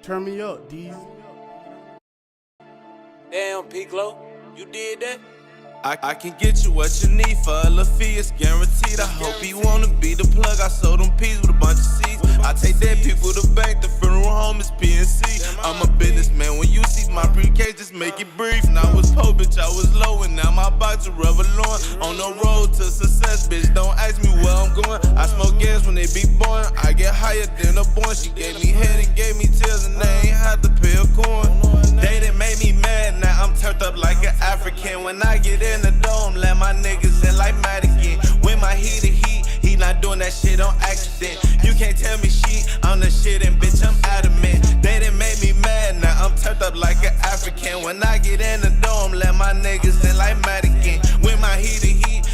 Turn me up, D's. Damn, Piccolo, you did that? I can get you what you need for a little fee, it's guaranteed. I hope he wanna be the plug. I sold them peas with a bunch of seeds. I take dead people to bank, the funeral home is PNC. I'm a businessman, when you see my briefcase, just make it brief. And I was poor, bitch, I was low, and now my box is Revlon. On the road to success, bitch, don't ask me where I'm going. I smoke gas when they be born, I get higher than a born. She gave me head and gave me tears, and they ain't had to pay a coin. They done made me mad, now I'm turned up like an African. When I get in the dome, let my niggas in like Madigan. When my heat, he not doing that shit on accident. You can't tell me shit, I'm the shit and bitch, I'm adamant. They done made me mad, now I'm turned up like an African. When I get in the dome, let my niggas in like Madigan. When my heat,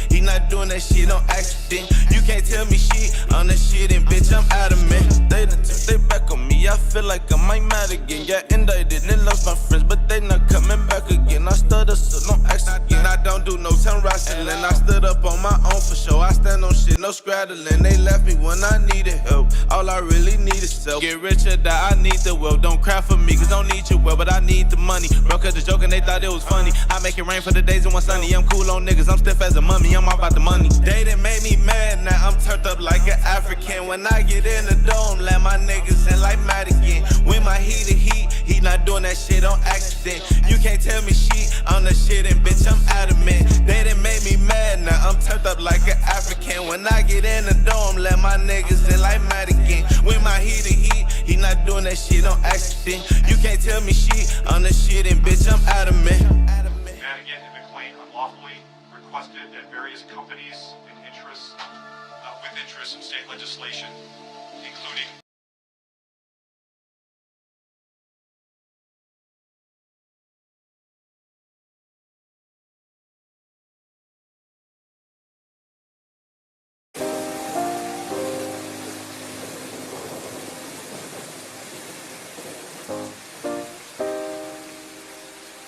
he not doing that shit on accident. You can't tell me shit, I'm the shit and bitch, I'm adamant. They done turned they back on me, I feel like I might mad again. Got indicted and lost my friends, but they not coming back again. I stutter, so don't ask again. I don't do no tongue wrestling, I stood up on my own for sure. I stand on shit, no straddling. They left me when I needed help. All I really need is self. Get rich or die, I need the wealth. Don't cry for me, cause don't need your well, but I need the money. Broke cause the joke and they thought it was funny. I make it rain for the days and one sunny. I'm cool on niggas, I'm stiff as a mummy. I'm all about the money. They done made me mad, now I'm turned up like an African. When I get in the dome, let my niggas in like Madigan. When my heat, he not doing that shit on accident. You can't tell me shit, I'm the shit and bitch, I'm adamant. They done made me mad, now I'm turned up like an African. When I get in the dome, let my niggas in like Madigan. When my heat, he not doing that shit on accident. You can't tell me shit, I'm the shit and bitch, I'm adamant. Madigan and McLean unlawfully requested that various companies and interests with interest in state legislation, including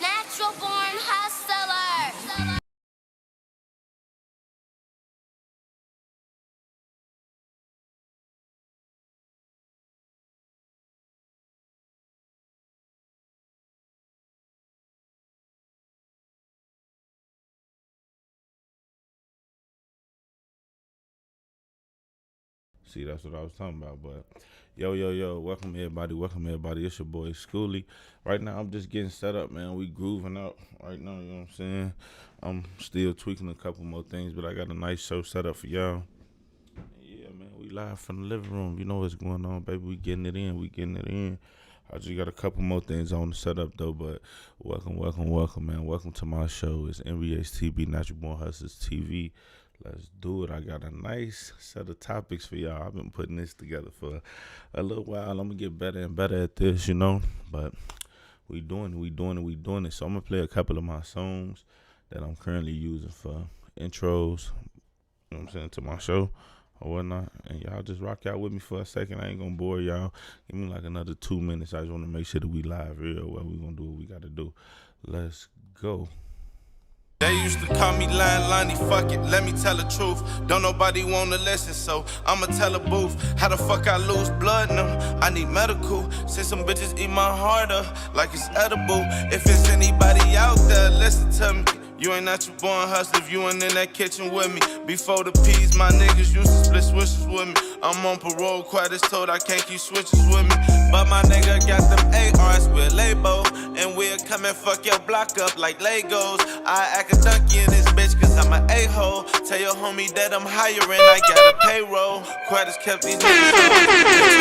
Natural born hustler. See, that's what I was talking about. But yo, welcome everybody. It's your boy Scholy. Right now, I'm just getting set up, man. We grooving out right now, you know what I'm saying? I'm still tweaking a couple more things, but I got a nice show set up for y'all. Yeah, man, we live from the living room. You know what's going on, baby. We getting it in. I just got a couple more things on the setup, though, but welcome, man. Welcome to my show. It's NBHTB, Natural Born Hustlers TV. Let's do it. I got a nice set of topics for y'all. I've been putting this together for a little while. I'm going to get better and better at this, you know. But we doing it. So I'm going to play a couple of my songs that I'm currently using for intros, you know what I'm saying, to my show or whatnot. And y'all just rock out with me for a second. I ain't going to bore y'all. Give me like another 2 minutes. I just want to make sure that we live real well. We going to do what we got to do. Let's go. They used to call me Lonnie, fuck it, let me tell the truth. Don't nobody wanna listen, so I'ma tell a booth. How the fuck I lose blood in them? I need medical. Since some bitches eat my heart up like it's edible. If it's anybody out there, listen to me. You ain't natural born hustler if you ain't in that kitchen with me. Before the peas, my niggas used to split switches with me. I'm on parole, quite as told I can't keep switches with me. But my nigga got them ARs with label. And we'll come and fuck your block up like Legos. I act a donkey in this bitch cause I'm an a-hole. Tell your homie that I'm hiring, I got a payroll. Quite as kept these niggas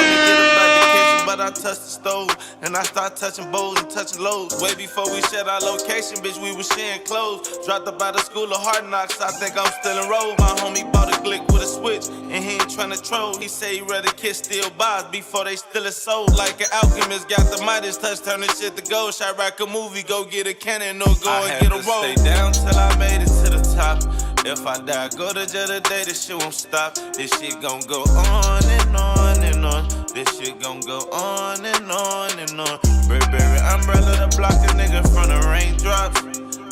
but I touched the stove. And I start touching bowls and touching loads. Way before we shared our location, bitch, we was sharing clothes. Dropped up out of school of hard knocks, I think I'm still enrolled. My homie bought a Glick with a switch, and he ain't tryna troll. He say he rather kiss steel bars before they steal his soul. Like an alchemist, got the Midas touch, turn this shit to gold. Shot rock a movie, go get a cannon or go and get a roll. I had to stay down till I made it to the top. If I die, go to jail today, this shit won't stop. This shit gon' go on and on and on. This shit gon' go on and on and on. Burberry umbrella to block a nigga from the raindrops.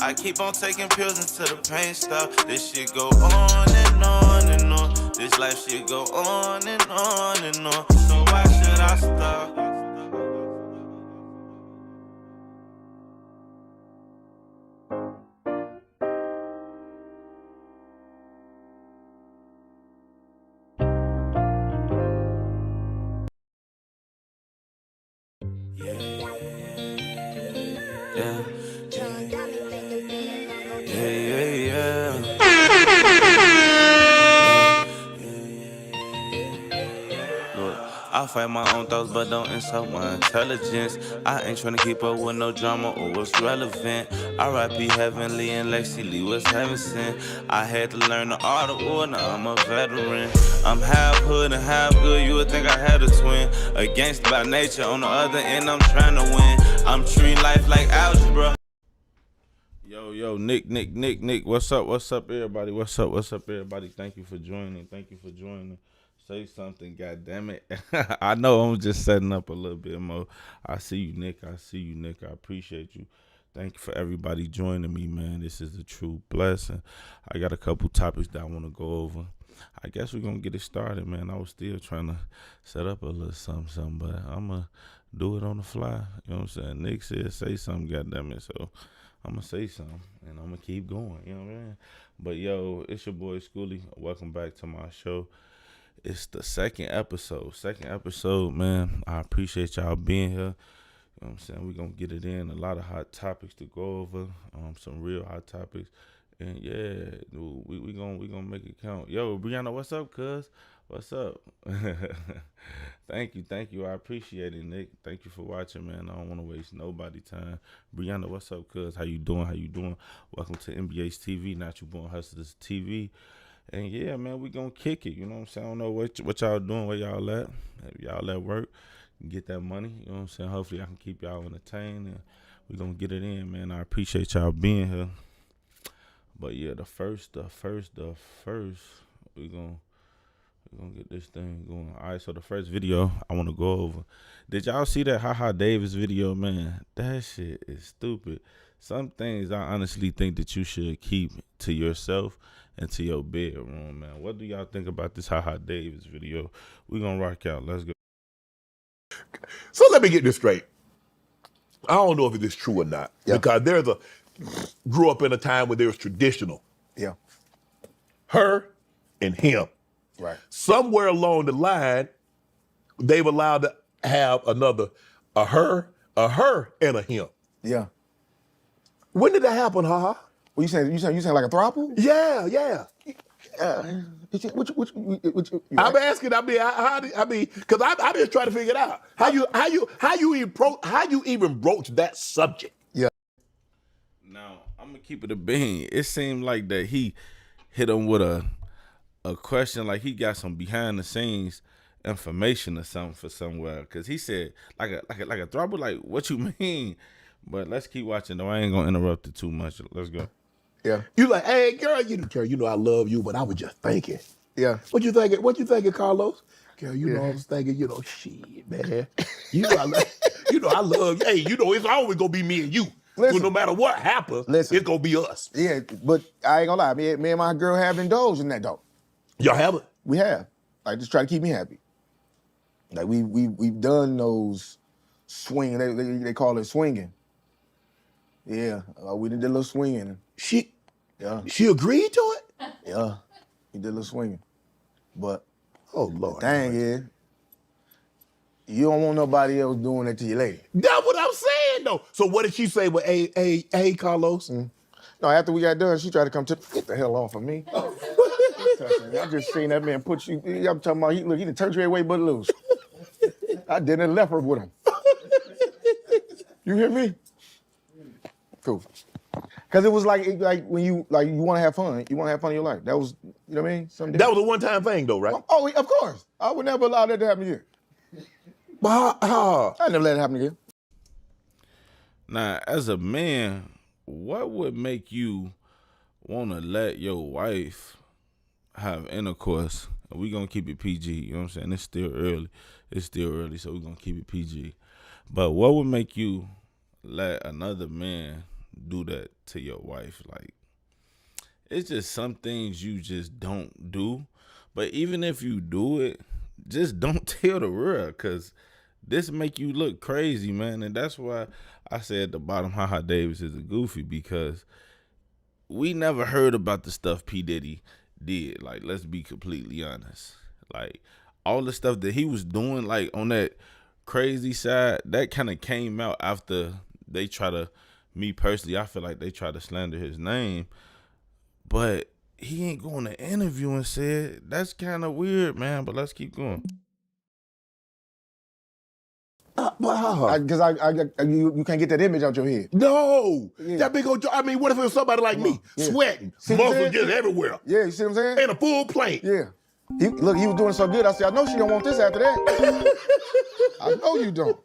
I keep on taking pills until the pain stop. This shit go on and on and on. This life shit go on and on and on. So why should I stop? fight my own thoughts, but don't insult my intelligence. I ain't tryna keep up with no drama or what's relevant. R.I.P. Heavenly and Lexi Lee was heaven sent. I had to learn the art of war, now I'm a veteran. I'm half hood and half good, you would think I had a twin. A gangster by nature, on the other end I'm trying to win. I'm treating life like algebra. Yo, Nick, what's up, everybody? What's up, everybody? Thank you for joining. Say something, goddammit. I know I'm just setting up a little bit more. I see you, Nick. I appreciate you. Thank you for everybody joining me, man. This is a true blessing. I got a couple topics that I want to go over. I guess we're going to get it started, man. I was still trying to set up a little something, but I'm going to do it on the fly. You know what I'm saying? Nick said, say something, goddammit. So I'm going to say something, and I'm going to keep going. You know what I mean? But, yo, it's your boy, Scholy. Welcome back to my show. It's the second episode, man. I appreciate y'all being here. You know what I'm saying? We're going to get it in. A lot of hot topics to go over. Some real hot topics. And, yeah, we gonna make it count. Yo, Brianna, what's up, cuz? What's up? Thank you. I appreciate it, Nick. Thank you for watching, man. I don't want to waste nobody's time. Brianna, what's up, cuz? How you doing? Welcome to NBA's TV, Not You Born Hustlers TV. And, yeah, man, we going to kick it. You know what I'm saying? I don't know what y'all doing, where y'all at. If y'all at work, get that money. You know what I'm saying? Hopefully I can keep y'all entertained. And we going to get it in, man. I appreciate y'all being here. But, yeah, the first, we gonna get this thing going. All right, so the first video I want to go over. Did y'all see that Haha Davis video, man? That shit is stupid. Some things I honestly think that you should keep to yourself and to your bedroom, man. What do y'all think about this Haha Davis video? We gonna rock out. Let's go. So let me get this straight. I don't know if it is true or not, because grew up in a time where there was traditional. Yeah. Her and him. Right. Somewhere along the line, they've allowed to have a her, and a him. Yeah. When did that happen, haha? Well, you saying like a throuple? Yeah. I'm asking. Because I'm just trying to figure it out. How you even broach that subject? Yeah. Now I'm gonna keep it a bean. It seemed like that he hit him with a question, like he got some behind the scenes information or something for somewhere. Cause he said like a throuple, like what you mean? But let's keep watching though. I ain't gonna interrupt it too much. Let's go. Yeah. You like, hey girl, you know I love you, but I was just thinking. Yeah. What you thinking, Carlos? Girl, I was thinking, shit, man. I love you. Hey, it's always gonna be me and you. Listen, so no matter what happens, it's gonna be us. Yeah, but I ain't gonna lie, me and my girl have indulged in that though. Y'all have it? We have. Like, just try to keep me happy. Like we've done those swing. They call it swinging. Yeah, we did a little swinging. She agreed to it? Yeah, we did a little swinging. But oh Lord, the thing is, you don't want nobody else doing that to your lady. That's what I'm saying though. So what did she say with hey Carlos? Mm. No, after we got done, she tried to come get the hell off of me. I just seen that man put you. I'm talking about he done turned you away but loose. I didn't left her with him. You hear me? Cool. Cause it was like when you want to have fun. You want to have fun in your life. That was, you know what I mean? That was a one-time thing though, right? Oh, of course. I would never allow that to happen again. But I never let it happen again. Now, as a man, what would make you want to let your wife have intercourse? We gonna keep it PG. You know what I'm saying? It's still early, so we gonna keep it PG. But what would make you let another man do that to your wife? Like, it's just some things you just don't do. But even if you do it, just don't tell the world, because this make you look crazy, man. And that's why I said at the bottom, Haha Davis is a goofy, because we never heard about the stuff P. Diddy did. Like, let's be completely honest. Like, all the stuff that he was doing, like, on that crazy side, that kind of came out after they try to, me personally, I feel like they try to slander his name. But he ain't going to interview and said, that's kind of weird, man. But let's keep going. Because you can't get that image out your head. No, Yeah. that big old. I mean, what if it was somebody like me, Yeah. sweating, See what I'm muscles saying? just everywhere, Yeah, you see what I'm saying? and a full plate? Yeah. He was doing so good. I said, I know she don't want this after that. I know you don't.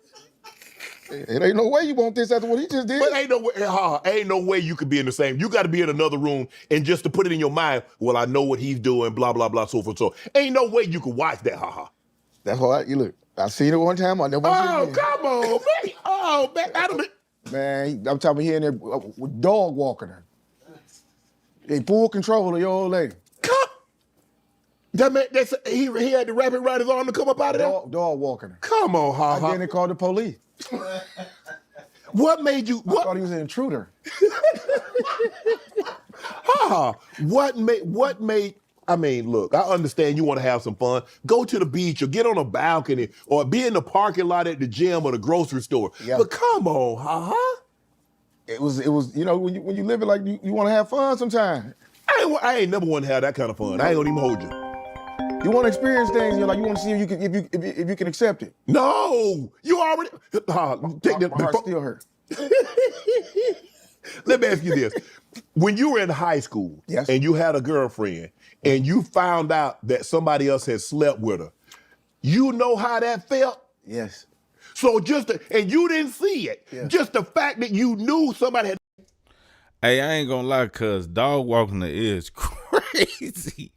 It ain't no way you want this after what he just did. But ain't no way you could be in the same. You got to be in another room and just to put it in your mind. Well, I know what he's doing. Blah blah blah. So forth. So ain't no way you could watch that. That's why you look. I seen it one time. I never seen it again. Come on, man. Oh man, Man, I'm talking here and there with dog walking her. In full control of your old lady. That man, he had to wrap it around his arm to come up out of there. Dog walking her. Come on, And then they called the police. What made you? I thought he was an intruder. What made? I mean, look, I understand you want to have some fun. Go to the beach or get on a balcony or be in the parking lot at the gym or the grocery store. Yeah. But come on, It was when you live it like you want to have fun sometimes. I ain't never want to have that kind of fun. I ain't gonna even hold you. You want to experience things, you want to see if you can accept it. No, you already take that. My heart still hurt. Let me ask you this: when you were in high school, Yes. and you had a girlfriend, and you found out that somebody else had slept with her, you know how that felt. Yes. So and you didn't see it. Yeah. Just the fact that you knew somebody had. Hey, I ain't gonna lie, cuz dog walking her is crazy.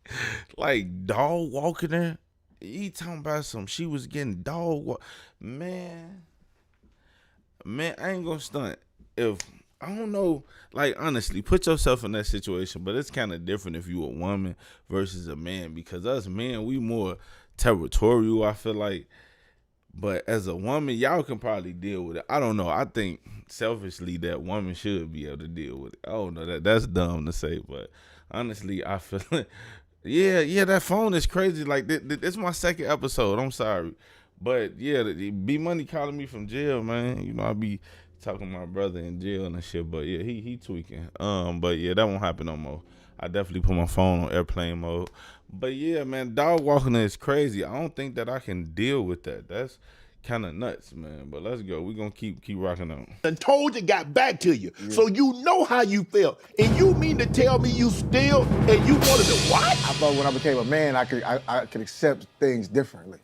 Like, dog walking her? He talking about she was getting dog walk. Man, I ain't gonna stunt. If, I don't know, like, honestly, put yourself in that situation, but it's kind of different if you a woman versus a man, because us men, we more territorial, I feel like. But as a woman, y'all can probably deal with it. I don't know. I think selfishly that woman should be able to deal with it. I don't know. That's dumb to say, but honestly, I feel it. Yeah, that phone is crazy. Like, this is my second episode. I'm sorry. But yeah, B Money calling me from jail, man. You know, I be talking to my brother in jail and shit. But yeah, he tweaking. But yeah, that won't happen no more. I definitely put my phone on airplane mode. But yeah, man, dog walking is crazy. I don't think that I can deal with that. That's kind of nuts, man. But let's go. We're going to keep rocking on. And told you, got back to you. Yeah. So you know how you felt. And you mean to tell me you still, and you wanted to what? I thought when I became a man, I could accept things differently.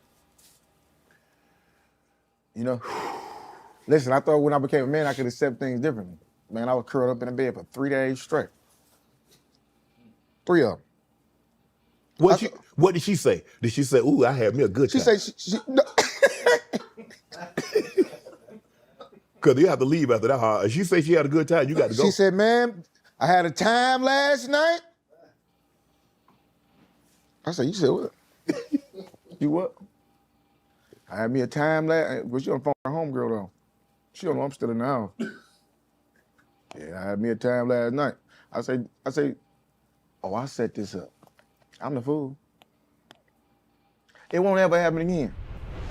You know? Listen, I thought when I became a man, I could accept things differently. Man, I was curled up in a bed for 3 days straight. 3 of them. What did she say? Did she say, ooh, I had me a good time? She said, no. Because you have to leave after that. If she say she had a good time, you got to go. She said, man, I had a time last night. I said, you said what? You what? I had me a time last. Well, she on the phone with her homegirl though. She don't know I'm still in the house. Yeah, I had me a time last night. I say, oh, I set this up. I'm the fool. It won't ever happen again.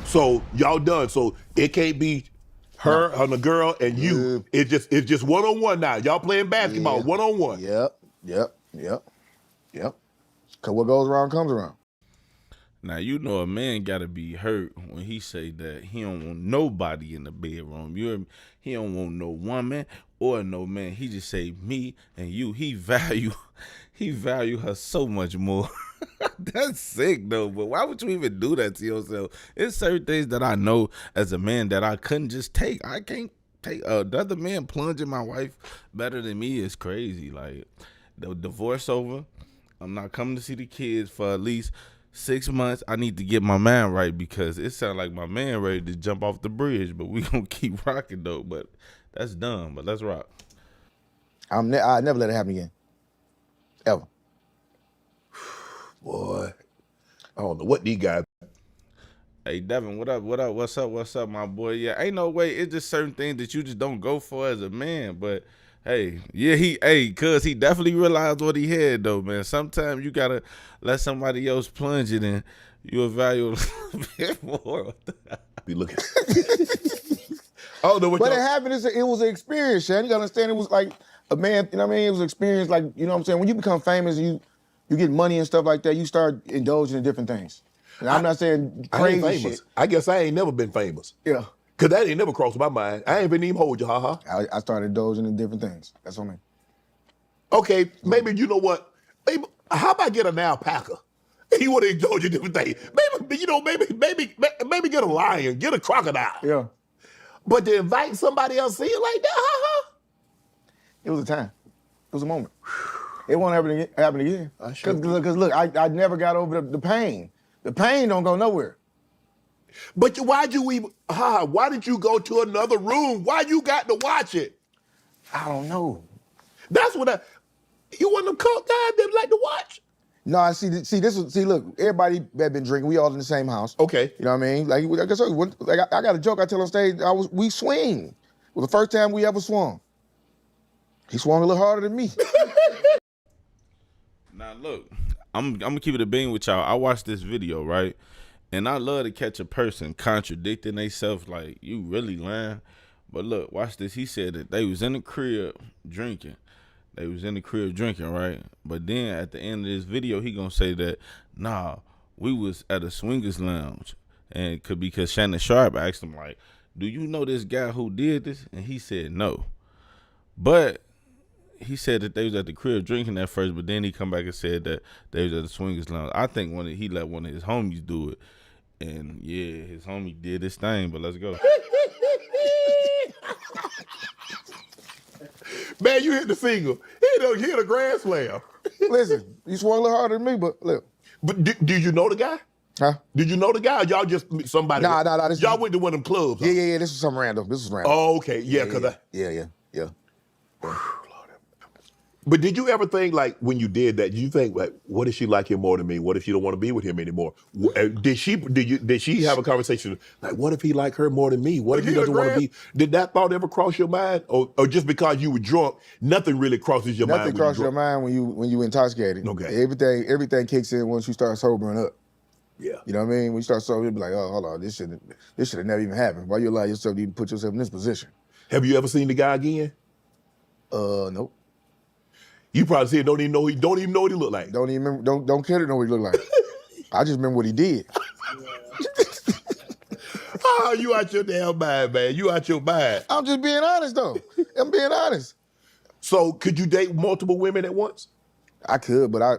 So y'all done. So it can't be her and the girl and you. It's just one-on-one now. Y'all playing basketball one-on-one. Yep. Cause what goes around comes around. Now, you know a man got to be hurt when he say that he don't want nobody in the bedroom. He don't want no woman or no man. He just say me and you. He value her so much more. That's sick, though. But why would you even do that to yourself? It's certain things that I know as a man that I couldn't just take. I can't take another man plunging my wife better than me is crazy. Like, the divorce over. I'm not coming to see the kids for at least 6 months. I need to get my man right because it sounds like my man ready to jump off the bridge. But we gonna keep rocking though. But that's dumb. But let's rock. I never let it happen again. Ever. Boy, I don't know what these guys. Hey Devin, what up? What's up, my boy? Yeah, ain't no way. It's just certain things that you just don't go for as a man. But hey, yeah, cause he definitely realized what he had though, man. Sometimes you gotta let somebody else plunge it in. You evaluate a little bit more. Be looking. I don't know what. But it happened. It was an experience, Shan. You gotta understand. It was like a man. You know what I mean? It was an experience. Like, you know what I'm saying. When you become famous, and you get money and stuff like that, you start indulging in different things. And I'm not saying crazy shit. I guess I ain't never been famous. Yeah. Cause that ain't never crossed my mind. I ain't been even hold you, haha. I started indulging in different things. That's what I mean. Okay, maybe you know what? Maybe how about get an alpaca? He want to indulge in different things. Maybe get a lion, get a crocodile. Yeah. But to invite somebody else in like that, haha. It was a time. It was a moment. It won't happen again. Because look, I never got over the pain. The pain don't go nowhere. But why did you go to another room? Why you got to watch it? I don't know. That's what you one of them cult guys that like to watch? No, look, everybody that been drinking, we all in the same house. Okay. You know what I mean? I got a joke I tell on stage, we swing. It was the first time we ever swung. He swung a little harder than me. Now look, I'm gonna keep it a bean with y'all. I watched this video, right? And I love to catch a person contradicting themselves like, you really lying? But look, watch this. He said that they was in the crib drinking. Right? But then at the end of this video, he gonna say that, nah, we was at a swingers lounge. And it could be because Shannon Sharp asked him, like, do you know this guy who did this? And he said no. But he said that they was at the crib drinking at first, but then he come back and said that they was at the swingers lounge. I think he let one of his homies do it. And yeah, his homie did his thing, but let's go. Man, you hit the single. He hit a grand slam. Listen, you swung a little harder than me, but look. But did you know the guy? Huh? Did you know the guy? Or y'all just somebody? Nah. Y'all went to one of them clubs. Huh? Yeah. This was something random. This was random. Oh, okay. Yeah, because Yeah. But did you ever think, like, when you did that, did you think, like, what if she like him more than me? What if she don't want to be with him anymore? Did she have a conversation, like, what if he like her more than me? What if he doesn't want to be? Did that thought ever cross your mind? Or just because you were drunk, nothing really crosses your mind? Nothing crosses your mind when you intoxicated. Okay. Everything kicks in once you start sobering up. Yeah. You know what I mean? When you start sobering, you'll be like, oh, hold on, this should have never even happened. Why you allow yourself to even put yourself in this position? Have you ever seen the guy again? Nope. You probably said don't even know what he looked like. Don't even remember, don't care to know what he looked like. I just remember what he did. Oh, you out your damn mind, man. You out your mind. I'm just being honest, though. I'm being honest. So could you date multiple women at once? I could, but I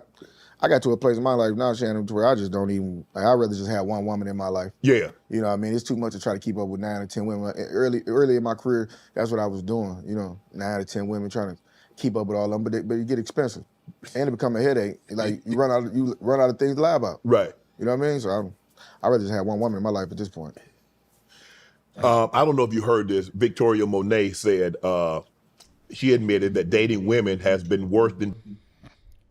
got to a place in my life now, Shannon, to where I just don't even, I'd rather just have one woman in my life. Yeah. You know what I mean? It's too much to try to keep up with 9 or 10 women. Early in my career, that's what I was doing, 9 or 10 women trying to keep up with all of them, but it get expensive. And it become a headache. Like you run out of things to lie about. Right. You know what I mean? So I'd rather just have one woman in my life at this point. I don't know if you heard this. Victoria Monet said she admitted that dating women has been worse than.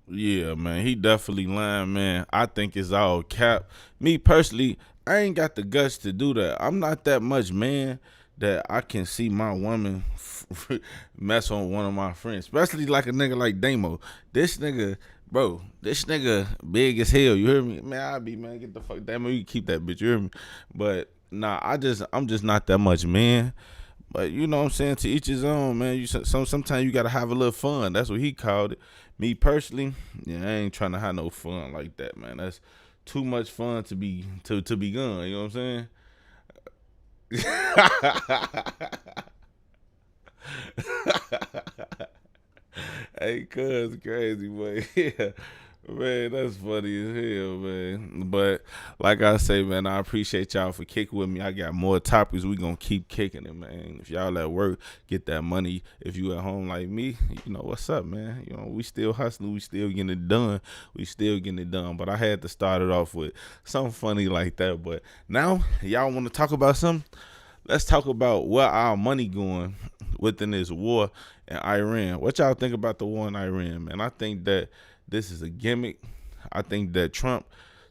Yeah, man, he definitely lying, man. I think it's all cap. Me personally, I ain't got the guts to do that. I'm not that much man that I can see my woman mess on one of my friends, especially like a nigga like Damo. This nigga big as hell. You hear me? Man, get the fuck Damo. You can keep that bitch. You hear me? But nah, I'm just not that much man. But you know what I'm saying? To each his own, man. Sometimes you gotta have a little fun. That's what he called it. Me personally, yeah, I ain't trying to have no fun like that, man. That's too much fun to be gone. You know what I'm saying? Hey, cuz crazy, boy. Yeah. Man, that's funny as hell, man. But like I say, man, I appreciate y'all for kicking with me. I got more topics. We gonna keep kicking it, man. If y'all at work, get that money. If you at home like me, you know what's up, man. We still hustling. We still getting it done. But I had to start it off with something funny like that. But now, y'all want to talk about something? Let's talk about where our money going within this war in Iran. What y'all think about the war in Iran, man? I think that this is a gimmick. I think that Trump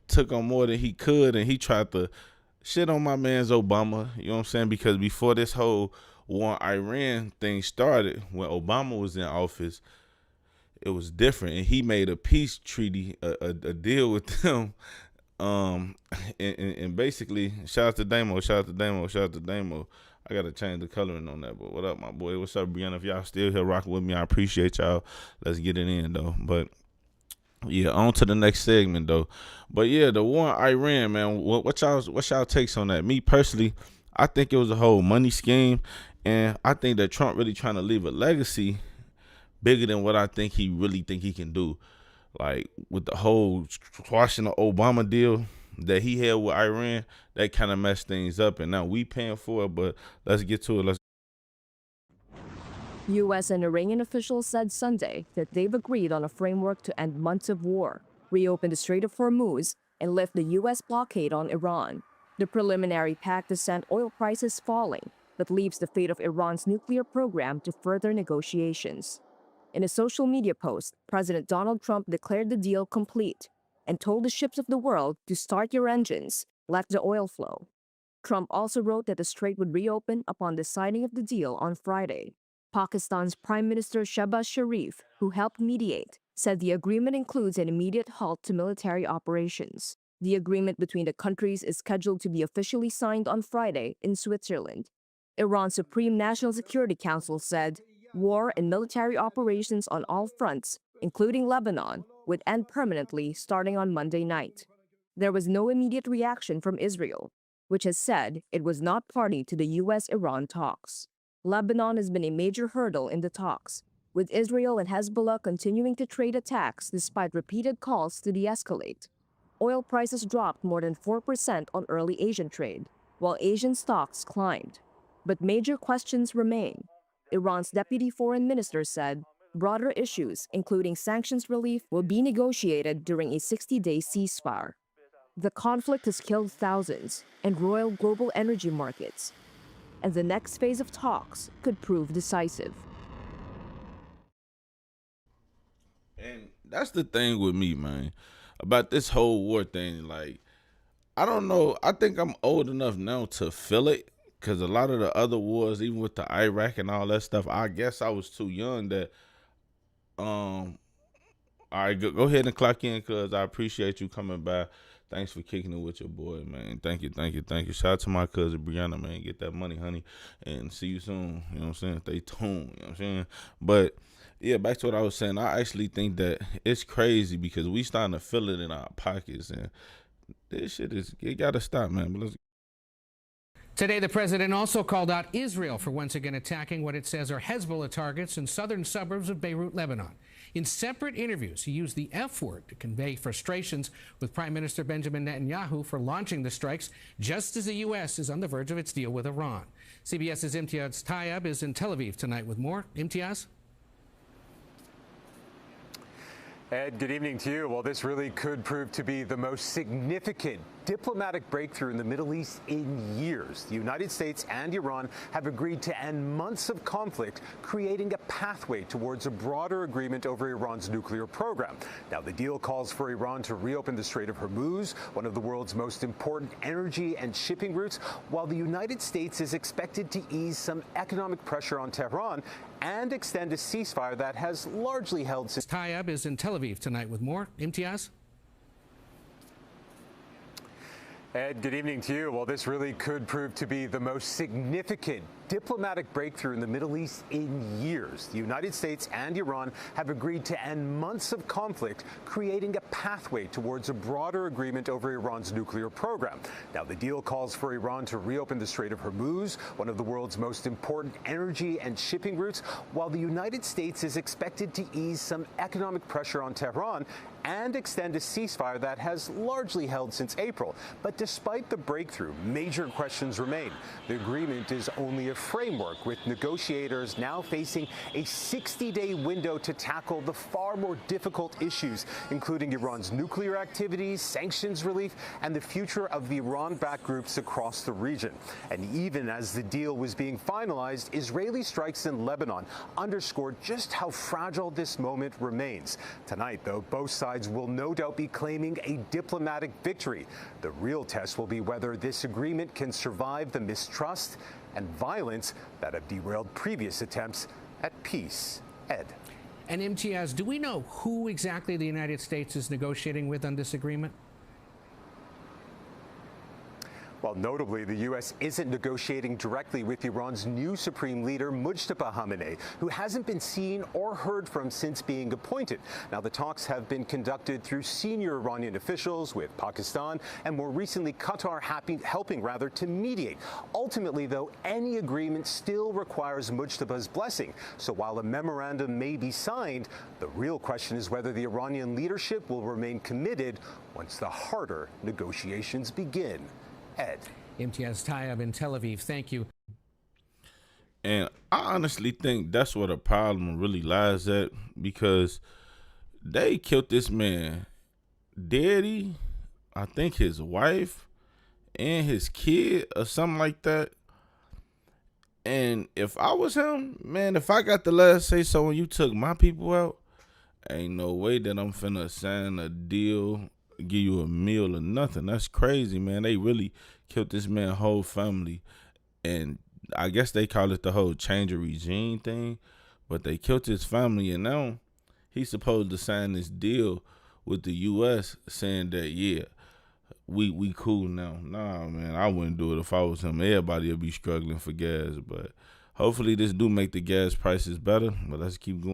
took on more than he could, and he tried to shit on my man's Obama. You know what I'm saying? Because before this whole war in Iran thing started, when Obama was in office, it was different, and he made a peace treaty, a deal with them. And basically, shout out to Damo. I gotta change the coloring on that, but what up, my boy? What's up, Brianna? If y'all still here rocking with me, I appreciate y'all. Let's get it in though. But yeah, on to the next segment though. But yeah, the war in Iran, man. What y'all takes on that? Me personally, I think it was a whole money scheme, and I think that Trump really trying to leave a legacy bigger than what I think he can do. Like with the whole squashing the Obama deal that he had with Iran, that kind of messed things up, and now we paying for it. But let's get to it. U.S. and Iranian officials said Sunday that they've agreed on a framework to end months of war, reopen the Strait of Hormuz, and lift the U.S. blockade on Iran. The preliminary pact has sent oil prices falling, but leaves the fate of Iran's nuclear program to further negotiations. In a social media post, President Donald Trump declared the deal complete and told the ships of the world to start your engines, let the oil flow. Trump also wrote that the strait would reopen upon the signing of the deal on Friday. Pakistan's Prime Minister Shehbaz Sharif, who helped mediate, said the agreement includes an immediate halt to military operations. The agreement between the countries is scheduled to be officially signed on Friday in Switzerland. Iran's Supreme National Security Council said war and military operations on all fronts, including Lebanon, would end permanently starting on Monday night. There was no immediate reaction from Israel, which has said it was not party to the U.S.-Iran talks. Lebanon has been a major hurdle in the talks, with Israel and Hezbollah continuing to trade attacks despite repeated calls to de-escalate. Oil prices dropped more than 4% on early Asian trade, while Asian stocks climbed. But major questions remain. Iran's deputy foreign minister said broader issues, including sanctions relief, will be negotiated during a 60-day ceasefire. The conflict has killed thousands and roiled global energy markets, and the next phase of talks could prove decisive. And that's the thing with me, man, about this whole war thing. Like, I don't know. I think I'm old enough now to feel it, because a lot of the other wars, even with the Iraq and all that stuff, I guess I was too young that, all right, go ahead and clock in, because I appreciate you coming by. Thanks for kicking it with your boy, man. Thank you. Shout out to my cousin Brianna, man. Get that money, honey. And see you soon. You know what I'm saying? Stay tuned. You know what I'm saying? But, yeah, back to what I was saying. I actually think that it's crazy because we starting to feel it in our pockets. And this shit it got to stop, man. But let's Today, the president also called out Israel for once again attacking what it says are Hezbollah targets in southern suburbs of Beirut, Lebanon. In separate interviews, he used the F word to convey frustrations with Prime Minister Benjamin Netanyahu for launching the strikes just as the U.S. is on the verge of its deal with Iran. CBS's Imtiaz Tayeb is in Tel Aviv tonight with more. Imtiaz? Ed, good evening to you. Well, this really could prove to be the most significant diplomatic breakthrough in the Middle East in years. The United States and Iran have agreed to end months of conflict, creating a pathway towards a broader agreement over Iran's nuclear program. Now, the deal calls for Iran to reopen the Strait of Hormuz, one of the world's most important energy and shipping routes, while the United States is expected to ease some economic pressure on Tehran and extend a ceasefire that has largely held since. Tayeb is in Tel Aviv tonight with more. Imtiaz? Ed, good evening to you. Well, this really could prove to be the most significant diplomatic breakthrough in the Middle East in years. The United States and Iran have agreed to end months of conflict, creating a pathway towards a broader agreement over Iran's nuclear program. Now, the deal calls for Iran to reopen the Strait of Hormuz, one of the world's most important energy and shipping routes, while the United States is expected to ease some economic pressure on Tehran and extend a ceasefire that has largely held since April. But despite the breakthrough, major questions remain. The agreement is only a framework, with negotiators now facing a 60-day window to tackle the far more difficult issues, including Iran's nuclear activities, sanctions relief, and the future of the Iran-backed groups across the region. And even as the deal was being finalized, Israeli strikes in Lebanon underscored just how fragile this moment remains. Tonight, though, both sides will no doubt be claiming a diplomatic victory. The real test will be whether this agreement can survive the mistrust and violence that have derailed previous attempts at peace. Ed. And Imtiaz, do we know who exactly the United States is negotiating with on this agreement? Well, notably, the U.S. isn't negotiating directly with Iran's new supreme leader, Mujtaba Khamenei, who hasn't been seen or heard from since being appointed. Now, the talks have been conducted through senior Iranian officials, with Pakistan and more recently Qatar helping to mediate. Ultimately, though, any agreement still requires Mujtaba's blessing. So while a memorandum may be signed, the real question is whether the Iranian leadership will remain committed once the harder negotiations begin. Ed. Imtiaz Tayeb in Tel Aviv, thank you. And I honestly think that's where the problem really lies at, because they killed this man, daddy, I think his wife, and his kid or something like that. And if I was him, man, if I got the last say so when you took my people out, ain't no way that I'm finna sign a deal, give you a meal or nothing. That's crazy, man. They really killed this man's whole family. And I guess they call it the whole change of regime thing. But they killed his family, and now he's supposed to sign this deal with the U.S. saying that, yeah, we cool now. Nah, man, I wouldn't do it if I was him. Everybody would be struggling for gas. But hopefully this do make the gas prices better. But let's keep going.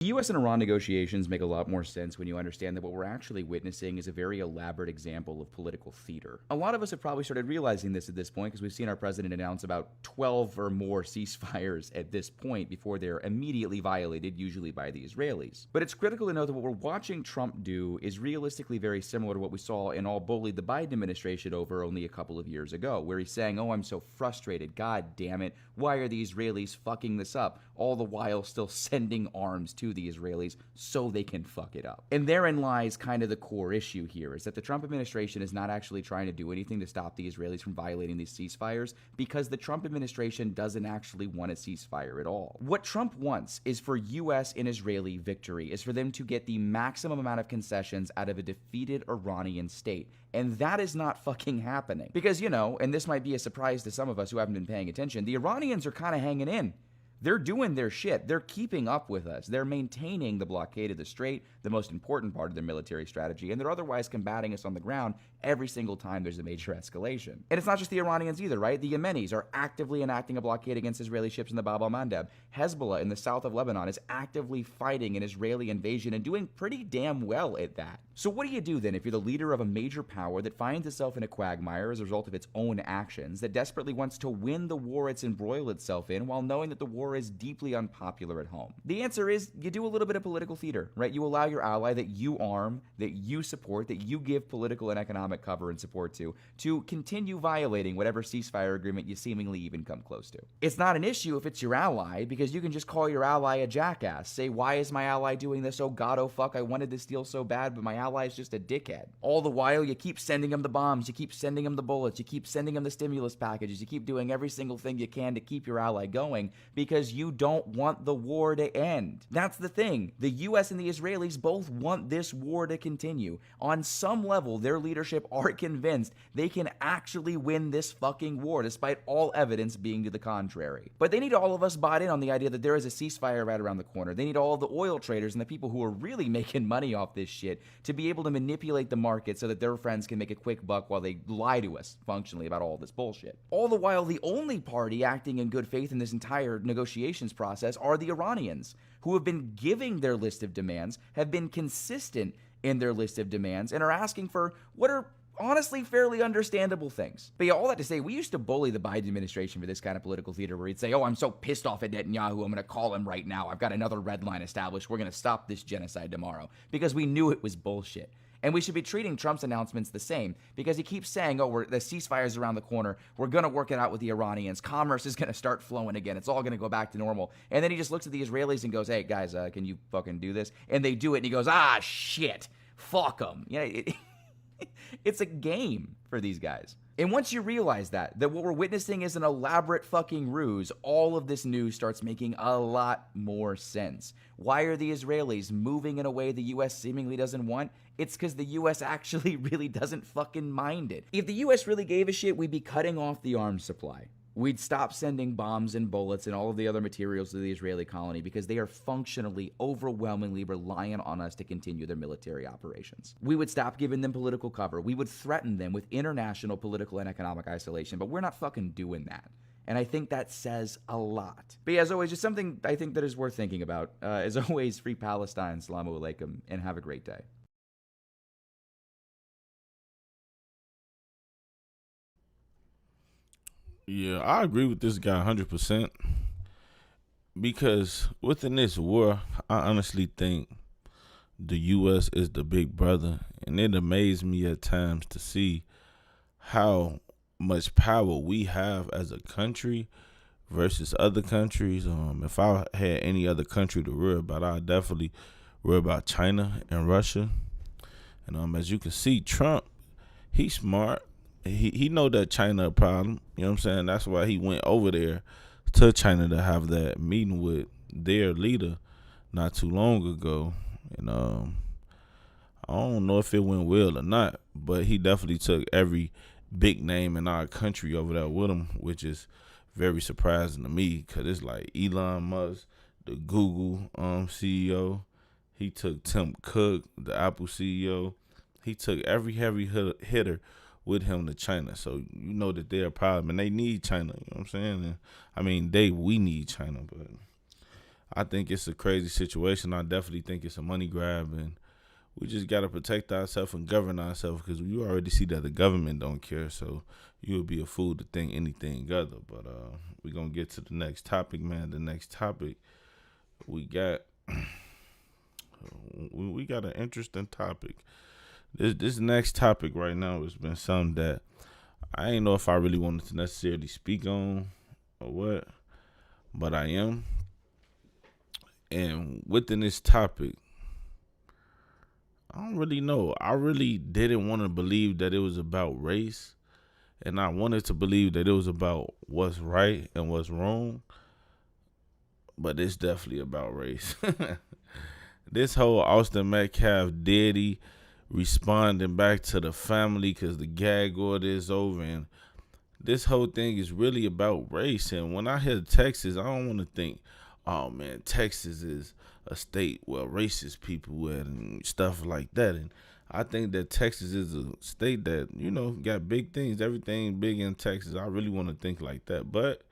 The U.S. and Iran negotiations make a lot more sense when you understand that what we're actually witnessing is a very elaborate example of political theater. A lot of us have probably started realizing this at this point because we've seen our president announce about 12 or more ceasefires at this point before they're immediately violated, usually by the Israelis. But it's critical to know that what we're watching Trump do is realistically very similar to what we saw and all bullied the Biden administration over only a couple of years ago, where he's saying, oh, I'm so frustrated, god damn it, why are the Israelis fucking this up? All the while still sending arms to the Israelis so they can fuck it up. And therein lies kind of the core issue here, is that the Trump administration is not actually trying to do anything to stop the Israelis from violating these ceasefires because the Trump administration doesn't actually want a ceasefire at all. What Trump wants is for U.S. and Israeli victory, is for them to get the maximum amount of concessions out of a defeated Iranian state. And that is not fucking happening. Because, you know, and this might be a surprise to some of us who haven't been paying attention, the Iranians are kind of hanging in. They're doing their shit. They're keeping up with us. They're maintaining the blockade of the Strait, the most important part of their military strategy, and they're otherwise combating us on the ground every single time there's a major escalation. And it's not just the Iranians either, right? The Yemenis are actively enacting a blockade against Israeli ships in the Bab al-Mandeb. Hezbollah in the south of Lebanon is actively fighting an Israeli invasion and doing pretty damn well at that. So what do you do then if you're the leader of a major power that finds itself in a quagmire as a result of its own actions, that desperately wants to win the war it's embroiled itself in while knowing that the war is deeply unpopular at home? The answer is you do a little bit of political theater, right? You allow your ally that you arm, that you support, that you give political and economic cover and support to continue violating whatever ceasefire agreement you seemingly even come close to. It's not an issue if it's your ally, because you can just call your ally a jackass. Say, why is my ally doing this? Oh god, oh fuck, I wanted this deal so bad, but my ally is just a dickhead. All the while, you keep sending him the bombs, you keep sending him the bullets, you keep sending him the stimulus packages, you keep doing every single thing you can to keep your ally going because you don't want the war to end. That's the thing. The US and the Israelis both want this war to continue. On some level, their leadership are convinced they can actually win this fucking war, despite all evidence being to the contrary. But they need all of us bought in on the idea that there is a ceasefire right around the corner. They need all of the oil traders and the people who are really making money off this shit to be able to manipulate the market so that their friends can make a quick buck while they lie to us functionally about all this bullshit. All the while, the only party acting in good faith in this entire negotiations process are the Iranians, who have been giving their list of demands, have been consistent in their list of demands, and are asking for what are honestly fairly understandable things. But yeah, all that to say, we used to bully the Biden administration for this kind of political theater where he'd say, oh, I'm so pissed off at Netanyahu, I'm going to call him right now. I've got another red line established. We're going to stop this genocide tomorrow, because we knew it was bullshit. And we should be treating Trump's announcements the same, because he keeps saying, oh, the ceasefire's around the corner. We're going to work it out with the Iranians. Commerce is going to start flowing again. It's all going to go back to normal. And then he just looks at the Israelis and goes, hey, guys, can you fucking do this? And they do it, and he goes, ah, shit, fuck them. Yeah, it's a game for these guys. And once you realize that what we're witnessing is an elaborate fucking ruse, all of this news starts making a lot more sense. Why are the Israelis moving in a way the U.S. seemingly doesn't want? It's because the U.S. actually really doesn't fucking mind it. If the U.S. really gave a shit, we'd be cutting off the arms supply. We'd stop sending bombs and bullets and all of the other materials to the Israeli colony because they are functionally, overwhelmingly reliant on us to continue their military operations. We would stop giving them political cover. We would threaten them with international political and economic isolation, but we're not fucking doing that. And I think that says a lot. But yeah, as always, just something I think that is worth thinking about. As always, free Palestine, salamu alaikum, and have a great day. Yeah, I agree with this guy 100%. Because within this war, I honestly think the U.S. is the big brother. And it amazed me at times to see how much power we have as a country versus other countries. If I had any other country to worry about, I'd definitely worry about China and Russia. And as you can see, Trump, he's smart. He know that China a problem. You know what I'm saying? That's why he went over there to China to have that meeting with their leader not too long ago. And I don't know if it went well or not, but he definitely took every big name in our country over there with him, which is very surprising to me because it's like Elon Musk, the Google CEO. He took Tim Cook, the Apple CEO. He took every heavy hitter with him to China. So you know that they're a problem and they need China. You know what I'm saying? And, I mean, we need China, but I think it's a crazy situation. I definitely think it's a money grab, and we just got to protect ourselves and govern ourselves because you already see that the government don't care. So you would be a fool to think anything other. But we're going to get to the next topic, man. The next topic we got we got an interesting topic. This next topic right now has been something that I ain't know if I really wanted to necessarily speak on or what, but I am. And within this topic, I don't really know. I really didn't want to believe that it was about race, and I wanted to believe that it was about what's right and what's wrong, but it's definitely about race. This whole Austin Metcalf Diddy responding back to the family because the gag order is over, and this whole thing is really about race. And when I hear Texas, I don't want to think, oh man, Texas is a state where racist people at and stuff like that. And I think that Texas is a state that, you know, got big things, everything big in Texas. I really want to think like that, but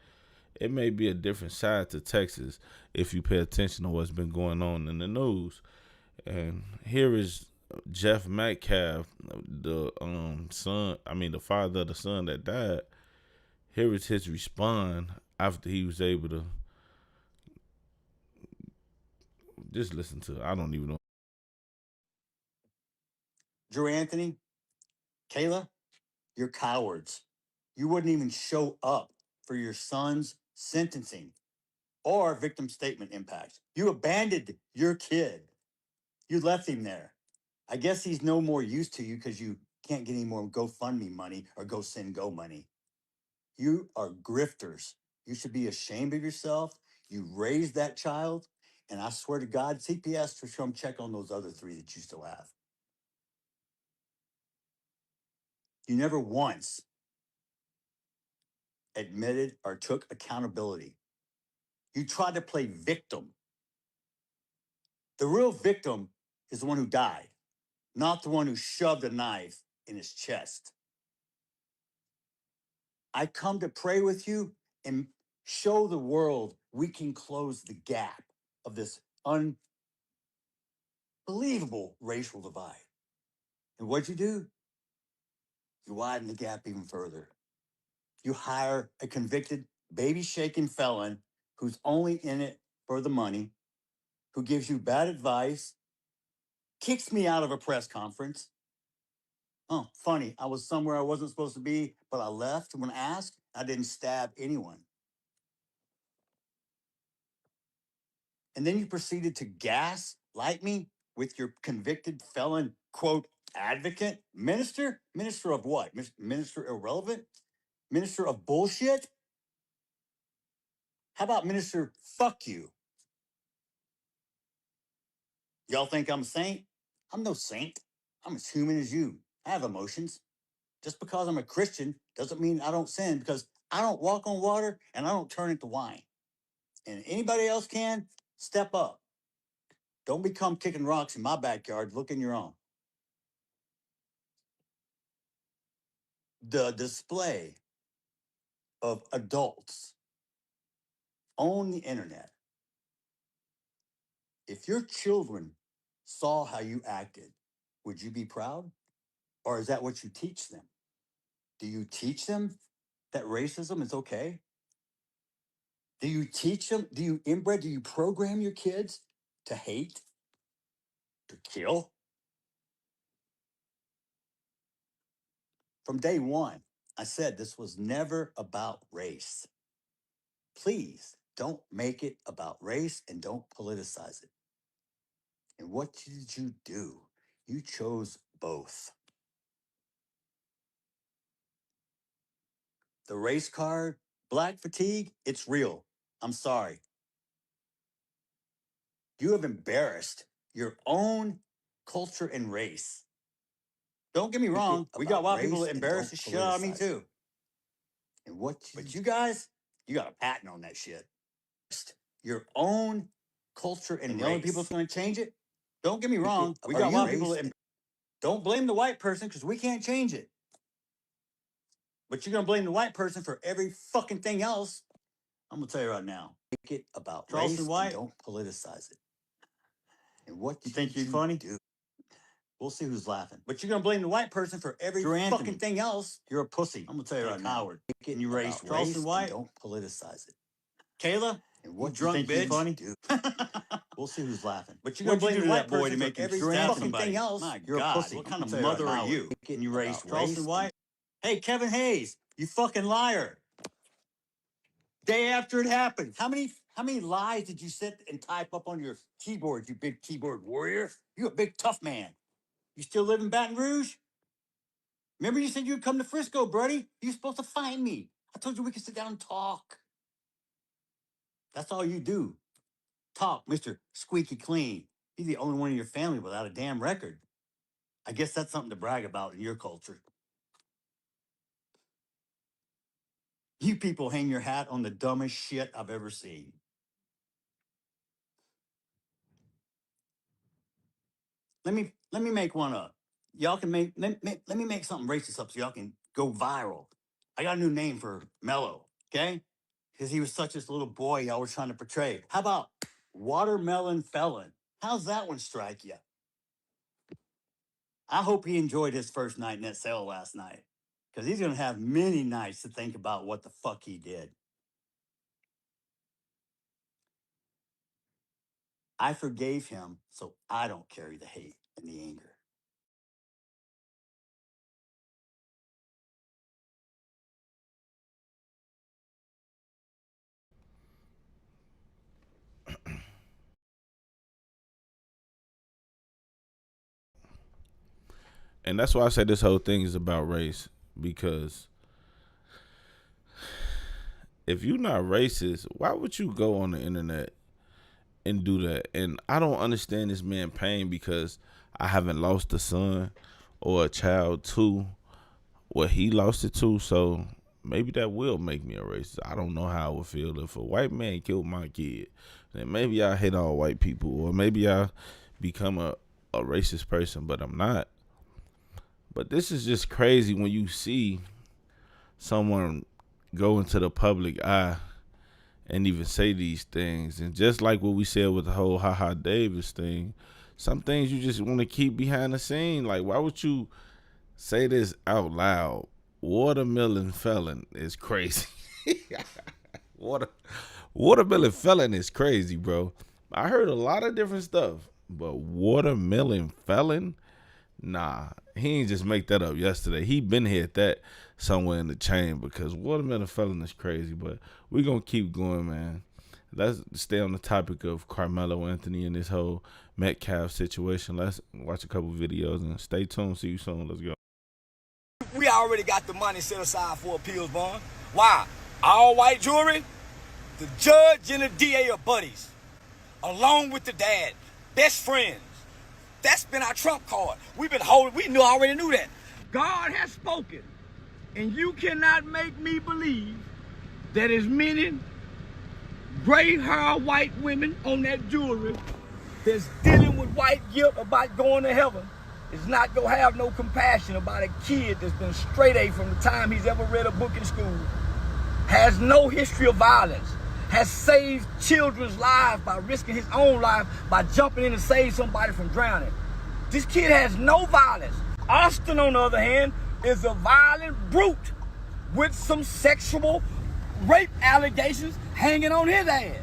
it may be a different side to Texas if you pay attention to what's been going on in the news. And here is Jeff Metcalf, the the father of the son that died. Here is his response after he was able to just listen to it. I don't even know. Drew Anthony, Kayla, you're cowards. You wouldn't even show up for your son's sentencing or victim statement impact. You abandoned your kid. You left him there. I guess he's no more use to you because you can't get any more GoFundMe money or GoSendGo money. You are grifters. You should be ashamed of yourself. You raised that child, and I swear to God, CPS should come check on those other three that you still have. You never once admitted or took accountability. You tried to play victim. The real victim is the one who died, not the one who shoved a knife in his chest. I come to pray with you and show the world we can close the gap of this unbelievable racial divide. And what'd you do? You widen the gap even further. You hire a convicted baby shaking felon who's only in it for the money, who gives you bad advice, kicks me out of a press conference. Oh, funny. I was somewhere I wasn't supposed to be, but I left when asked. I didn't stab anyone. And then you proceeded to gaslight me with your convicted felon, quote, advocate, minister? Minister of what? Minister irrelevant? Minister of bullshit? How about minister fuck you? Y'all think I'm a saint? I'm no saint. I'm as human as you. I have emotions. Just because I'm a Christian doesn't mean I don't sin because I don't walk on water and I don't turn into wine. And anybody else can, step up. Don't become kicking rocks in my backyard. Look in your own. The display of adults on the internet. If your children saw how you acted, would you be proud? Or is that what you teach them? Do you teach them that racism is okay? Do you teach them? Do you program your kids to hate, to kill? From day one, I said this was never about race. Please don't make it about race and don't politicize it. And what did you do? You chose both. The race card, black fatigue, it's real. I'm sorry. You have embarrassed your own culture and race. Don't get me wrong, we got white people that embarrass the shit out of me too. And but you guys, you got a patent on that shit. Your own culture and the only people that's going to change it. Don't get me wrong, we got white people that don't blame the white person because we can't change it. But you're going to blame the white person for every fucking thing else. I'm going to tell you right now. Make it about Charleston race White. And don't politicize it. And what you think you're funny? Do? We'll see who's laughing. But you're going to blame the white person for every fucking thing else. You're a pussy. I'm going to tell you right now. Coward. And you race Charleston White. Don't politicize it. Kayla, and what you drunk bitch? Funny? Do? We'll see who's laughing. But you're going to blame the white boy to make every fucking thing else. My you're God, a pussy. What kind of mother are you? And you race Charleston White. Hey, Kevin Hayes, you fucking liar. Day after it happened. How many lies did you sit and type up on your keyboard, you big keyboard warrior? You a big tough man. You still live in Baton Rouge? Remember you said you'd come to Frisco, buddy? You were supposed to find me. I told you we could sit down and talk. That's all you do. Talk, Mr. Squeaky Clean. You're the only one in your family without a damn record. I guess that's something to brag about in your culture. You people hang your hat on the dumbest shit I've ever seen. Let me make one up. Y'all can let me make something racist up so y'all can go viral. I got a new name for Mello, okay? Because he was such this little boy y'all were trying to portray. How about Watermelon Felon? How's that one strike you? I hope he enjoyed his first night in that cell last night. Because he's going to have many nights to think about what the fuck he did. I forgave him, so I don't carry the hate and the anger. And that's why I say this whole thing is about race, because if you're not racist, why would you go on the internet and do that? And I don't understand this man's pain, because I haven't lost a son or a child to what he lost it to. So maybe that will make me a racist. I don't know how I would feel if a white man killed my kid. Then maybe I hate all white people, or maybe I become a racist person, but I'm not. But this is just crazy when you see someone go into the public eye and even say these things. And just like what we said with the whole Ha Davis thing, some things you just want to keep behind the scene. Like, why would you say this out loud? Watermelon Felon is crazy. Watermelon Felon is crazy, bro. I heard a lot of different stuff, but Watermelon Felon? Nah, he ain't just make that up yesterday. He been hit that somewhere in the chain, because Watermelon Felon is crazy. But we gonna keep going, man. Let's stay on the topic of Carmelo Anthony and this whole Metcalf situation. Let's watch a couple videos and stay tuned. See you soon. Let's go. We already got the money set aside for appeals bond. Why? All white jury, the judge and the DA are buddies, along with the dad, best friends. That's been our trump card. We've been holding, already knew that. God has spoken, and you cannot make me believe that is many gray-haired white women on that jewelry that's dealing with white guilt about going to heaven is not gonna have no compassion about a kid that's been straight A from the time he's ever read a book in school, has no history of violence, has saved children's lives by risking his own life by jumping in to save somebody from drowning. This kid has no violence. Austin, on the other hand, is a violent brute with some sexual rape allegations hanging on his ass.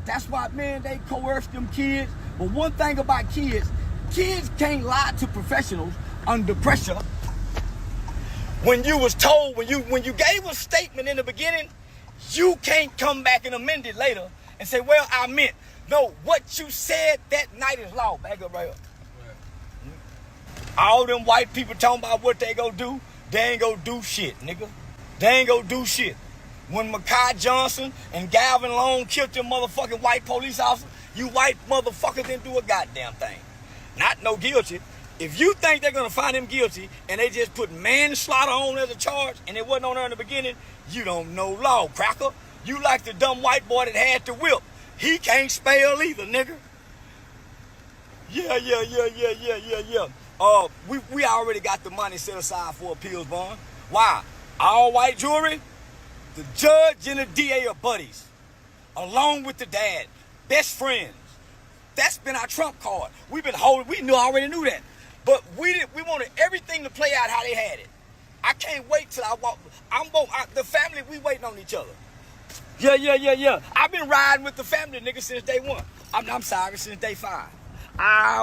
That's why, man, they coerce them kids. But one thing about kids can't lie to professionals under pressure. When you was told, when you gave a statement in the beginning, you can't come back and amend it later and say, well, I meant. No, what you said that night is law. Back up right up. All them white people talking about what they gonna do, they ain't gonna do shit, nigga. They ain't gonna do shit. When Makai Johnson and Galvin Long killed them motherfucking white police officers, you white motherfuckers didn't do a goddamn thing. Not no guilty. If you think they're gonna find him guilty and they just put manslaughter on as a charge and it wasn't on there in the beginning, you don't know law, cracker. You like the dumb white boy that had the whip. He can't spell either, nigga. Yeah. We already got the money set aside for appeals bond. Why? All white jury, the judge and the DA are buddies, along with the dad, best friends. That's been our trump card. We've been holding. We already knew that, but we wanted everything to play out how they had it. I can't wait till I walk. The family, we waiting on each other. Yeah. I've been riding with the family, nigga, since day one. I'm sorry, since day 5.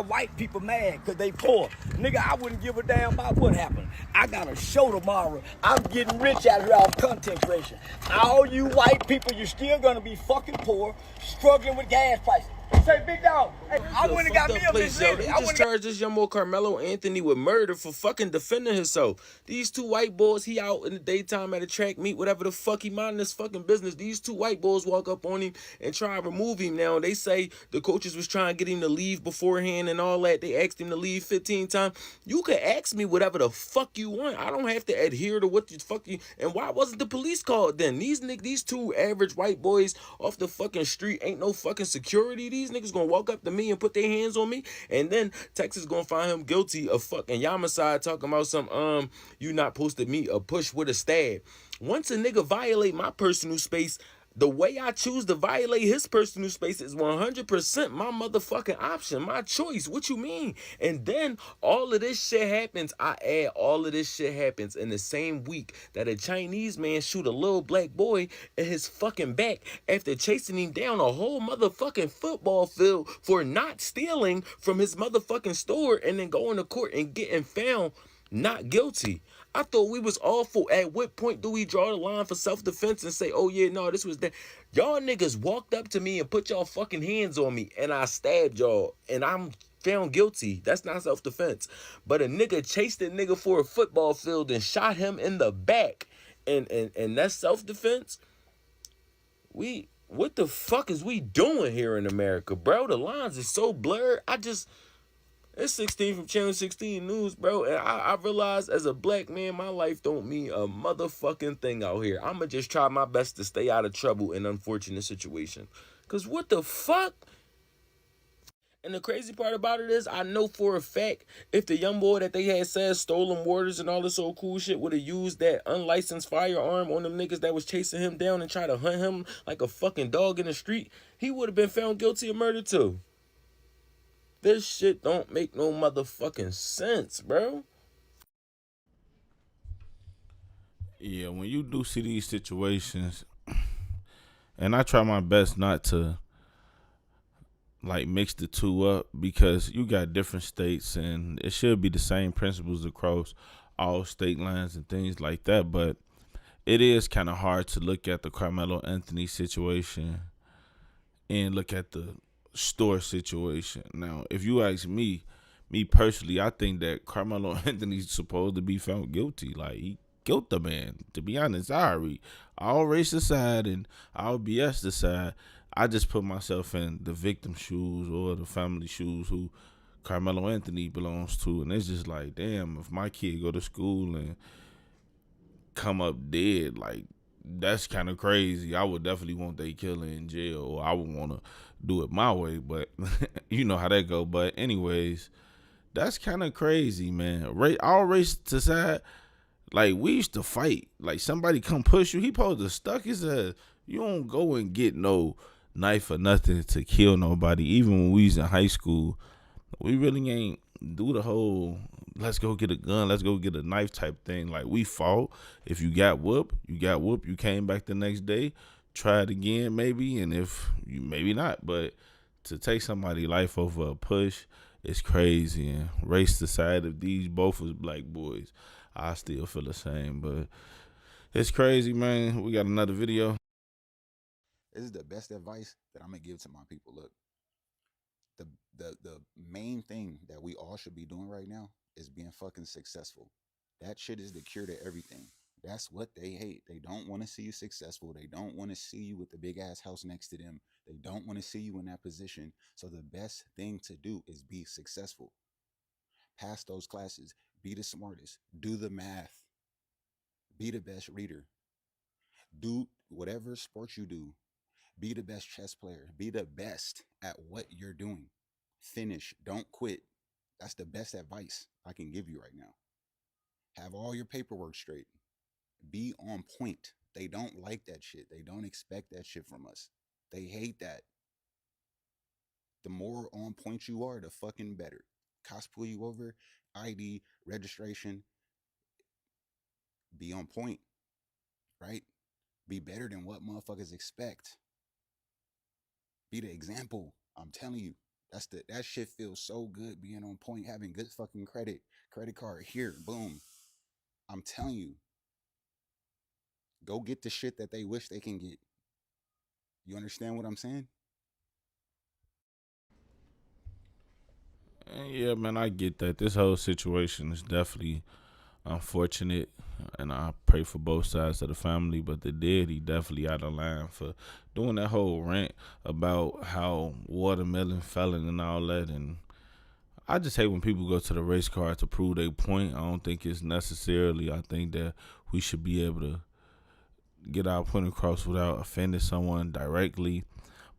White people mad because they poor. Nigga, I wouldn't give a damn about what happened. I got a show tomorrow. I'm getting rich out here off content creation. All you white people, you're still going to be fucking poor, struggling with gas prices. Say, big dog, hey, I went and got me a bitch. They just charged this young boy Carmelo Anthony with murder for fucking defending himself. These two white boys, he out in the daytime at a track meet, whatever the fuck, he minding his fucking business. These two white boys walk up on him and try to remove him. Now, they say the coaches was trying to get him to leave beforehand and all that. They asked him to leave 15 times. You can ask me whatever the fuck you want. I don't have to adhere to what the fuck you... And why wasn't the police called then? These two average white boys off the fucking street ain't no fucking security. These niggas gonna walk up to me and put their hands on me, and then Texas gonna find him guilty of fucking homicide, talking about some you not supposed to meet a push with a stab. Once a nigga violate my personal space, the way I choose to violate his personal space is 100% my motherfucking option, my choice. What you mean? And then all of this shit happens. I add all of this shit happens in the same week that a Chinese man shoot a little black boy in his fucking back after chasing him down a whole motherfucking football field for not stealing from his motherfucking store and then going to court and getting found not guilty. I thought we was awful. At what point do we draw the line for self-defense and say, oh yeah, no, this was that? Y'all niggas walked up to me and put y'all fucking hands on me and I stabbed y'all and I'm found guilty. That's not self-defense. But a nigga chased a nigga for a football field and shot him in the back and that's self-defense? What the fuck is we doing here in America, bro? The lines are so blurred. It's 16 from Channel 16 News, bro. And I realize as a black man, my life don't mean a motherfucking thing out here. I'ma just try my best to stay out of trouble in unfortunate situations. Cause what the fuck? And the crazy part about it is, I know for a fact, if the young boy that they had said stolen waters and all this old cool shit would have used that unlicensed firearm on them niggas that was chasing him down and try to hunt him like a fucking dog in the street, he would have been found guilty of murder too. This shit don't make no motherfucking sense, bro. Yeah, when you do see these situations, and I try my best not to like mix the two up because you got different states and it should be the same principles across all state lines and things like that, but it is kind of hard to look at the Carmelo Anthony situation and look at the store situation. Now, if you ask me personally, I think that Carmelo Anthony's supposed to be found guilty. Like, he killed the man. To be honest, sorry. All race aside and all BS aside, I just put myself in the victim shoes or the family shoes who Carmelo Anthony belongs to, and it's just like, damn, if my kid go to school and come up dead, like, that's kind of crazy. I would definitely want they killer in jail, or I would want to do it my way, but you know how that go. But anyways, that's kind of crazy, man. All race aside, like, we used to fight. Like, somebody come push you, he supposed to stuck his ass. You don't go and get no knife or nothing to kill nobody. Even when we was in high school, we really ain't do the whole let's go get a gun, let's go get a knife type thing. Like, we fought. If you got whooped, you got whooped. You came back the next day, tried again maybe, and if you maybe not. But to take somebody's life over a push, it's crazy. And race aside, if these both was black boys, I still feel the same. But it's crazy, man. We got another video. This is the best advice that I'm gonna give to my people. Look, the main thing that we all should be doing right now is being fucking successful. That shit is the cure to everything. That's what they hate. They don't want to see you successful. They don't want to see you with the big ass house next to them. They don't want to see you in that position. So the best thing to do is be successful. Pass those classes. Be the smartest. Do the math. Be the best reader. Do whatever sport you do. Be the best chess player. Be the best at what you're doing. Finish. Don't quit. That's the best advice I can give you right now. Have all your paperwork straight. Be on point. They don't like that shit. They don't expect that shit from us. They hate that. The more on point you are, the fucking better. Cops pull you over, ID, registration. Be on point, right? Be better than what motherfuckers expect. Be the example. I'm telling you, that shit feels so good, being on point, having good fucking credit card here, boom. I'm telling you, go get the shit that they wish they can get. You understand what I'm saying? Yeah, man, I get that. This whole situation is definitely unfortunate, and I pray for both sides of the family. But he definitely out of line for doing that whole rant about how watermelon felon and all that. And I just hate when people go to the race car to prove their point. I don't think it's necessarily. I think that we should be able to get our point across without offending someone directly.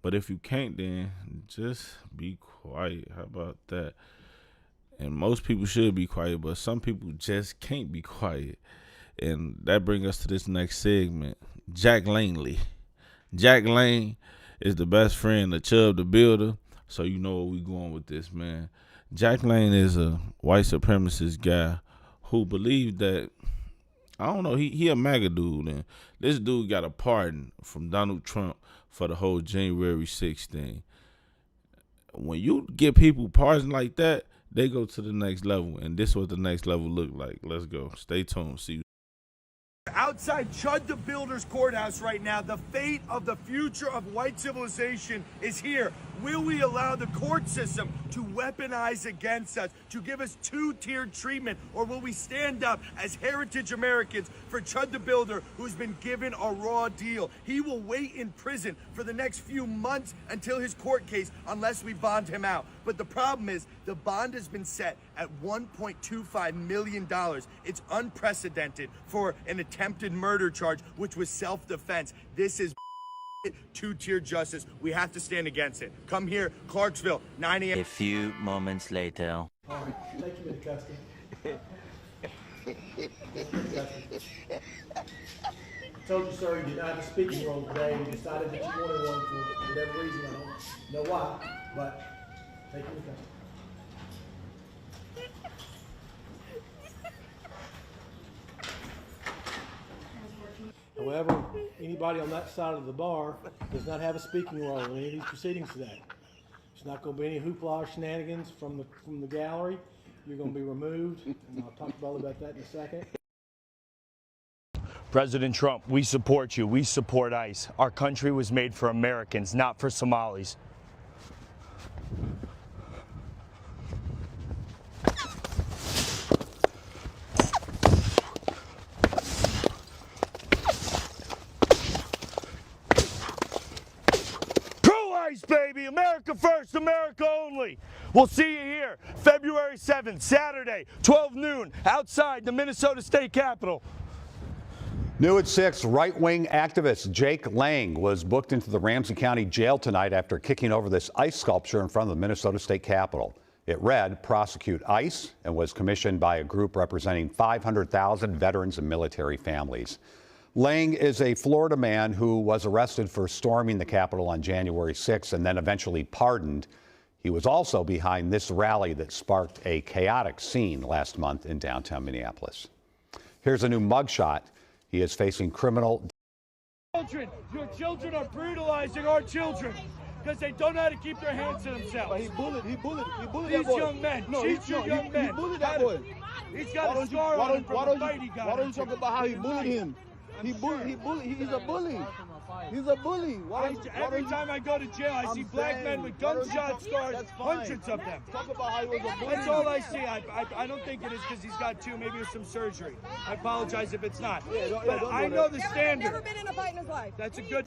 But if you can't, then just be quiet. How about that? And most people should be quiet, but some people just can't be quiet. And that brings us to this next segment. Jack Langley. Jack Lane is the best friend of Chubb the Builder. So you know where we going with this, man. Jack Lane is a white supremacist guy who believed that, I don't know, he a MAGA dude. And this dude got a pardon from Donald Trump for the whole January 6th thing. When you get people pardons like that, they go to the next level. And this is what the next level look like. Let's go. Stay tuned. See you. Outside Chud the Builder's courthouse right now, the fate of the future of white civilization is here. Will we allow the court system to weaponize against us, to give us two-tiered treatment, or will we stand up as heritage Americans for Chud the Builder, who's been given a raw deal? He will wait in prison for the next few months until his court case, unless we bond him out. But the problem is, the bond has been set at $1.25 million. It's unprecedented for an attempted murder charge, which was self-defense. This is two-tier justice. We have to stand against it. Come here, Clarksville, 9 a.m. A few moments later. All right, take him into custody. I told you, sir, you did not have a speaking role today. We decided that you wanted one for whatever reason. I don't know why, but take him into custody. However, anybody on that side of the bar does not have a speaking role in any of these proceedings today. There's not going to be any hoopla or shenanigans from the gallery. You're going to be removed, and I'll talk about that in a second. President Trump, we support you. We support ICE. Our country was made for Americans, not for Somalis. Baby, America first, America only. We'll see you here February 7th, Saturday, 12 noon, outside the Minnesota State Capitol. New at 6, right-wing activist Jake Lang was booked into the Ramsey County Jail tonight after kicking over this ice sculpture in front of the Minnesota State Capitol. It read, "Prosecute ICE," and was commissioned by a group representing 500,000 veterans and military families. Lang is a Florida man who was arrested for storming the Capitol on January 6 and then eventually pardoned. He was also behind this rally that sparked a chaotic scene last month in downtown Minneapolis. Here's a new mugshot. He is facing criminal. Your children are brutalizing our children because they don't know how to keep their hands to themselves. But he bullied These that boy. young men. No, Teach your young men. He bullied that boy. He's got a scar on him from the fight he got. Why don't you talk about how he bullied him? He's a bully. He's a bully. Every time I go to jail, I see black men with gunshot scars, hundreds of them. Talk about how he was a bully. That's all I see. I don't think it is because he's got two. Maybe it's some surgery. I apologize if it's not. But I know the standard. Never been in a fight in his life. That's a good.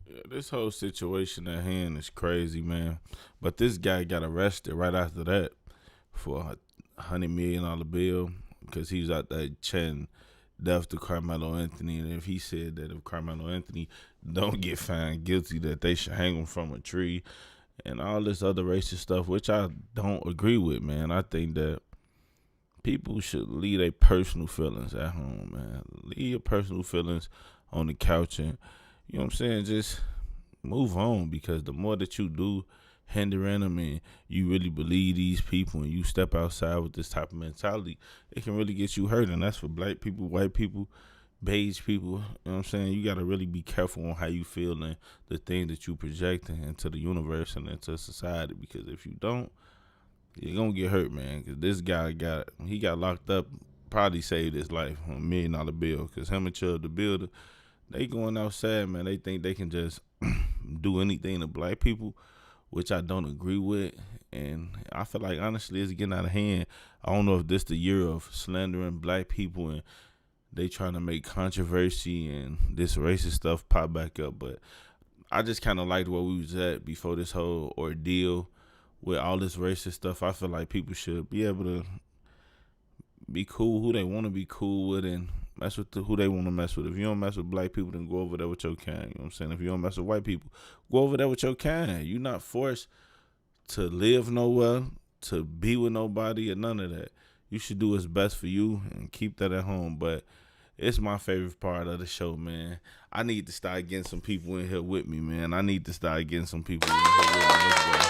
Yeah, this whole situation at hand is crazy, man. But this guy got arrested right after that for $100 million bill because he was out there chanting death to Carmelo Anthony. And if he said that if Carmelo Anthony don't get found guilty, that they should hang him from a tree and all this other racist stuff, which I don't agree with, man. I think that people should leave their personal feelings at home, man. Leave your personal feelings on the couch and, you know what I'm saying, just move on, because the more that you do hindering them and you really believe these people and you step outside with this type of mentality, it can really get you hurt. And that's for black people, white people, beige people. You know what I'm saying? You got to really be careful on how you feel and the things that you project into the universe and into society, because if you don't, you're going to get hurt, man. Because this guy got locked up, probably saved his life on $1 million bill, because him and Chubb the Builder, they going outside, man. They think they can just do anything to black people, which I don't agree with. And I feel like, honestly, it's getting out of hand. I don't know if this the year of slandering black people and they trying to make controversy and this racist stuff pop back up. But I just kind of liked where we was at before this whole ordeal with all this racist stuff. I feel like people should be able to be cool who they want to be cool with and mess with who they want to mess with. If you don't mess with black people, then go over there with your kind. You know what I'm saying? If you don't mess with white people, go over there with your kind. You're not forced to live nowhere, to be with nobody, or none of that. You should do what's best for you and keep that at home. But it's my favorite part of the show, man. I need to start getting some people in here with me, man. I need to start getting some people in here with me. Let's go.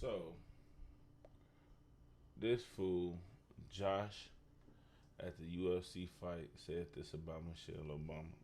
So, this fool, Josh, at the UFC fight, said this about Michelle Obama.